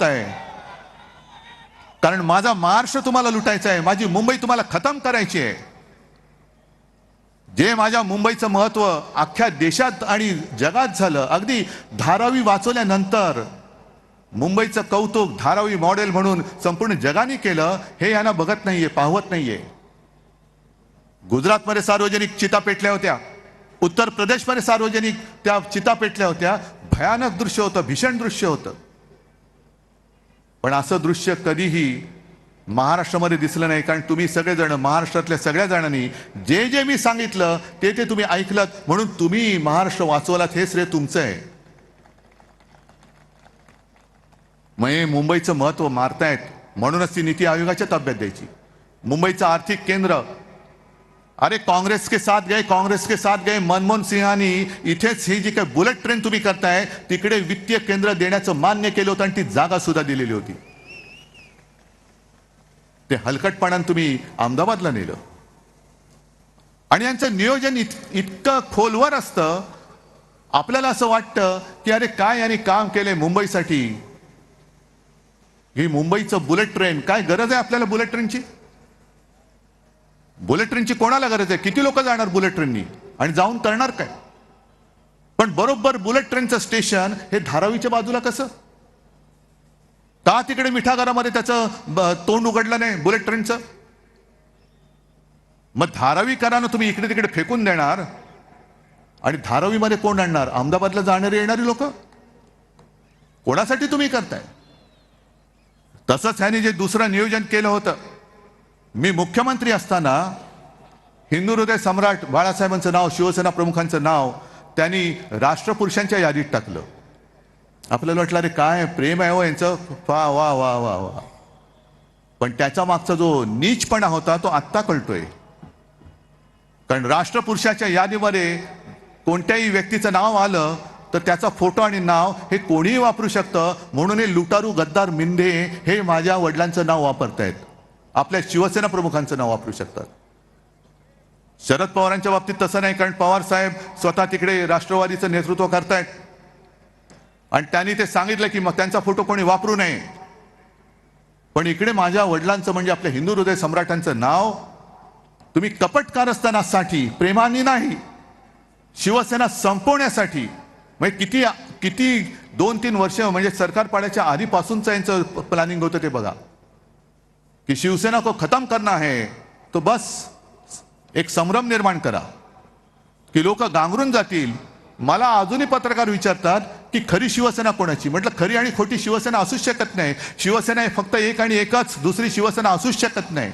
आहे, कारण माझा महाराष्ट्र तुम्हाला लुटायचा आहे, माझी मुंबई तुम्हाला खतम करायची आहे। जे माझ्या मुंबईचं महत्व अख्ख्या देशात आणि जगात झालं, अगदी धारावी वाचवल्यानंतर मुंबईचं कौतुक धारावी मॉडेल म्हणून संपूर्ण जगाने केलं, हे यांना बघत नाहीये, पाहवत नाहीये। गुजरातमध्ये सार्वजनिक चिता पेटल्या होत्या, उत्तर प्रदेशमध्ये सार्वजनिक त्या चिता पेटल्या होत्या। भयानक दृश्य होतं, भीषण दृश्य होतं, पण असं दृश्य कधीही महाराष्ट्रामध्ये दिसलं नाही, कारण तुम्ही सगळेजण, महाराष्ट्रातल्या सगळ्या जणांनी जे जे मी सांगितलं ते ते तुम्ही ऐकलं, म्हणून तुम्ही महाराष्ट्र वाचवलात, हे श्रेय तुमचं आहे। मग मुंबईचं महत्व मारतायत, म्हणूनच ती नीती आयोगाच्या ताब्यात द्यायची। मुंबईचं आर्थिक केंद्र, अरे कांग्रेस के साथ गए मनमोहन सिंहानी इथेच ही जी काही बुलेट ट्रेन तुम्ही करताय तिकडे वित्तीय केंद्र देण्याचं मान्य केलं होतं आणि ती जागा सुद्धा दिलेली होती। ते हलकटपणाने तुम्ही अहमदाबादला नेलं आणि यांचं नियोजन इतकं खोलवर असतं, आपल्याला असं वाटतं की अरे काय यांनी काम केलंय मुंबईसाठी। ही मुंबईचं बुलेट ट्रेन, काय गरज आहे आपल्याला बुलेट ट्रेनची? बुलेट ट्रेनची कोणाला गरज आहे? किती लोक जाणार बुलेट ट्रेननी आणि जाऊन करणार काय? पण बरोबर बुलेट ट्रेनचं स्टेशन हे धारावीच्या बाजूला कसं? का तिकडे मिठागरामध्ये त्याचं तोंड उघडलं नाही बुलेट ट्रेनचं? मग धारावीकरांना तुम्ही इकडे तिकडे फेकून देणार आणि धारावीमध्ये कोण आणणार? अहमदाबादला जाणारी येणारी लोक? कोणासाठी तुम्ही करताय? तसंच ह्याने जे दुसरं नियोजन केलं होतं, मी मुख्यमंत्री असताना हिंदू हृदय सम्राट बाळासाहेबांचं नाव, शिवसेना प्रमुखांचं नाव त्यांनी राष्ट्रपुरुषांच्या यादीत टाकलं। आपल्याला वाटलं अरे काय प्रेम आहे हो यांचं, वा वा वा वा वा, पण त्याच्या मागचा जो नीचपणा होता तो आत्ता कळतोय। कारण राष्ट्रपुरुषाच्या यादीमध्ये कोणत्याही व्यक्तीचं नाव आलं तर त्याचा फोटो आणि नाव हे कोणीही वापरू शकतं, म्हणून हे लुटारू गद्दार मिंधे हे माझ्या वडिलांचं नाव वापरतायत, आपल्या शिवसेना प्रमुखांचं नाव वापरू शकतात। शरद पवारांच्या बाबतीत तसं नाही, कारण पवार साहेब स्वतः तिकडे राष्ट्रवादीचं नेतृत्व करतायत आणि त्यांनी ते सांगितलं की मग त्यांचा फोटो कोणी वापरू नये। पण इकडे माझ्या वडिलांचं म्हणजे आपल्या हिंदू हृदय सम्राटांचं नाव तुम्ही कपट कारस्थानासाठी, प्रेमाने नाही, शिवसेना संपवण्यासाठी, म्हणजे किती 2-3 वर्ष म्हणजे सरकार पाड्याच्या आधीपासूनचं यांचं प्लॅनिंग होतं ते बघा, कि शिवसेना को खत्म करना है तो बस एक संभ्रम निर्माण करा की लोक गांगरून जातील। मला अजूनही पत्रकार विचारतात की खरी शिवसेना कोणाची? म्हटलं खरी आणि खोटी शिवसेना असूच शकत नाही, शिवसेना हे फक्त एक आणि एकच, दुसरी शिवसेना असूच शकत नाही।